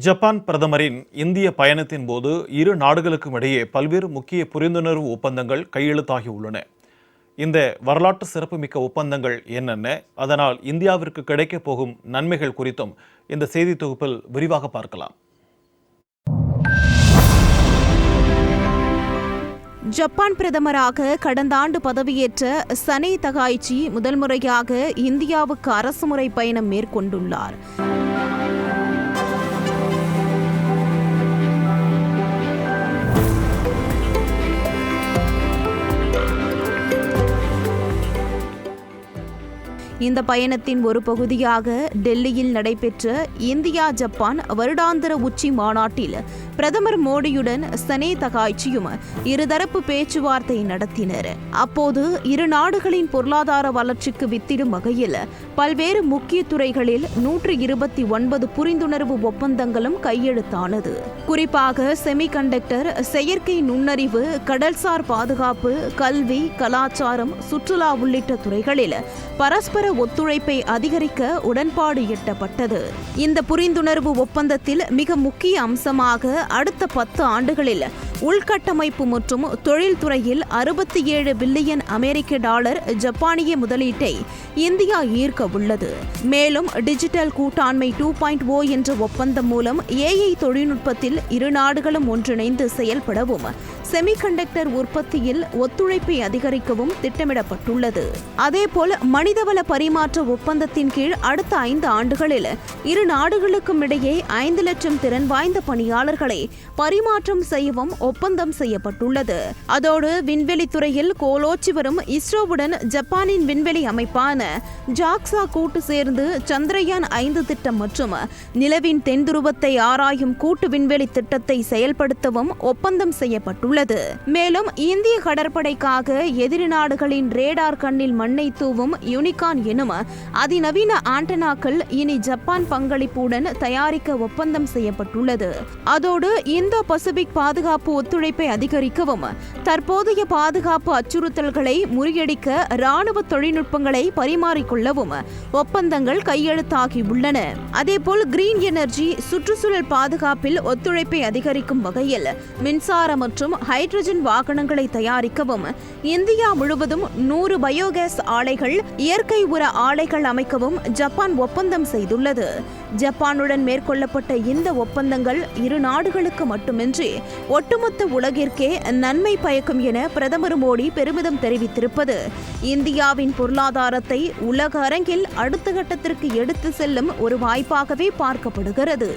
Japan பிரதமரின் இந்திய பயணத்தின் போது இரு நாடுகளுக்கும் இடையே பல்வேறு முக்கிய புரிந்துணர்வு ஒப்பந்தங்கள் கையெழுத்தாகியுள்ளன. இந்த வரலாற்று சிறப்புமிக்க ஒப்பந்தங்கள் என்னென்ன, அதனால் இந்தியாவிற்கு கிடைக்கப் போகும் நன்மைகள் குறித்தும் இந்த செய்தி தொகுப்பில் விரிவாக பார்க்கலாம். ஜப்பான் பிரதமராக கடந்த ஆண்டு பதவியேற்ற சனே தகாய்ச்சி முதல் முறையாக இந்தியாவுக்கு அரசுமுறை பயணம் மேற்கொண்டுள்ளார். இந்த பயணத்தின் ஒரு பகுதியாக டெல்லியில் நடைபெற்ற இந்தியா ஜப்பான் வருடாந்திர உச்சி மாநாட்டில் பிரதமர் மோடியுடன் சனே தகாய்ச்சியும் இருதரப்பு பேச்சுவார்த்தை நடத்தினர். அப்போது இரு நாடுகளின் பொருளாதார வளர்ச்சிக்கு வித்திடும் வகையில் பல்வேறு முக்கிய துறைகளில் 129 புரிந்துணர்வு ஒப்பந்தங்களும் கையெழுத்தானது. குறிப்பாக செமிகண்டக்டர், செயற்கை நுண்ணறிவு, கடல்சார் பாதுகாப்பு, கல்வி, கலாச்சாரம், சுற்றுலா உள்ளிட்ட துறைகளில் பரஸ்பர ஒத்துழைப்பை அதிகரிக்க உடன்பாடு எட்டப்பட்டது. இந்த புரிந்துணர்வு ஒப்பந்தத்தில் மிக முக்கிய அம்சமாக அடுத்த 10 ஆண்டுகளில் உள்கட்டமைப்பு மற்றும் தொழில்துறையில் 67 பில்லியன் அமெரிக்க டாலர் ஜப்பானிய முதலீட்டை இந்தியா ஈர்க்க உள்ளது. மேலும் டிஜிட்டல் கூட்டாண்மை 2.0 என்ற ஒப்பந்தம் மூலம் AI தொழில்நுட்பத்தில் இரு நாடுகளும் ஒன்றிணைந்து செயல்படவும், செமிகண்டக்டர் உற்பத்தியில் ஒத்துழைப்பை அதிகரிக்கவும் திட்டமிடப்பட்டுள்ளது. அதேபோல் மனிதவள பரிமாற்ற ஒப்பந்தத்தின் கீழ் அடுத்த 5 ஆண்டுகளில் இரு நாடுகளுக்கும் இடையே 5 லட்சம் திறன் வாய்ந்த பணியாளர்களை பரிமாற்றம் செய்யவும் ஒப்பந்தம் செய்யப்பட்டுள்ளது. அதோடு விண்வெளித்துறையில் கோலோச்சி வரும் இஸ்ரோவுடன் ஜப்பானின் விண்வெளி அமைப்பான ஜாக்சா கூட்டு சேர்ந்து சந்திரயான் 5 திட்டம் மற்றும் நிலவின் தென்துருவத்தை ஆராயும் கூட்டு விண்வெளி திட்டத்தை செயல்படுத்தவும் ஒப்பந்தம் செய்யப்பட்டுள்ளது. மேலும் இந்திய கடற்படைக்காக எதிரி நாடுகளின் ரேடார் கண்ணில் மண்ணை தூவும் யூனிகான் எனும் அதிநவீன ஆண்டனாக்கள் இனி ஜப்பான் பங்களிப்புடன் தயாரிக்க ஒப்பந்தம் செய்யப்பட்டுள்ளது. அதோடு இந்தோ பசிபிக் பாதுகாப்பு ஒத்துழைப்பை அதிகரிக்கவும், தற்போதைய பாதுகாப்பு அச்சுறுத்தல்களை முறியடிக்க இராணுவ தொழில்நுட்பங்களை பரிமாறிக்கொள்ளவும் ஒப்பந்தங்கள் கையெழுத்தாகியுள்ளன. அதேபோல் கிரீன் எனர்ஜி, சுற்றுச்சூழல் பாதுகாப்பில் ஒத்துழைப்பை அதிகரிக்கும் வகையில் மின்சார மற்றும் ஹைட்ரஜன் வாகனங்களை தயாரிக்கவும், இந்தியா முழுவதும் 100 பயோகேஸ் ஆலைகள், இயற்கை உர ஆலைகள் அமைக்கவும் ஜப்பான் ஒப்பந்தம் செய்துள்ளது. ஜப்பானுடன் மேற்கொள்ளப்பட்ட இந்த ஒப்பந்தங்கள் இரு நாடுகளுக்கு மட்டுமின்றி ஒட்டுமொத்த உலகிற்கே நன்மை பயக்கும் என பிரதமர் மோடி பெருமிதம் தெரிவித்திருப்பது இந்தியாவின் பொருளாதாரத்தை உலக அரங்கில் அடுத்த கட்டத்திற்கு எடுத்து செல்லும் ஒரு வாய்ப்பாகவே பார்க்கப்படுகிறது.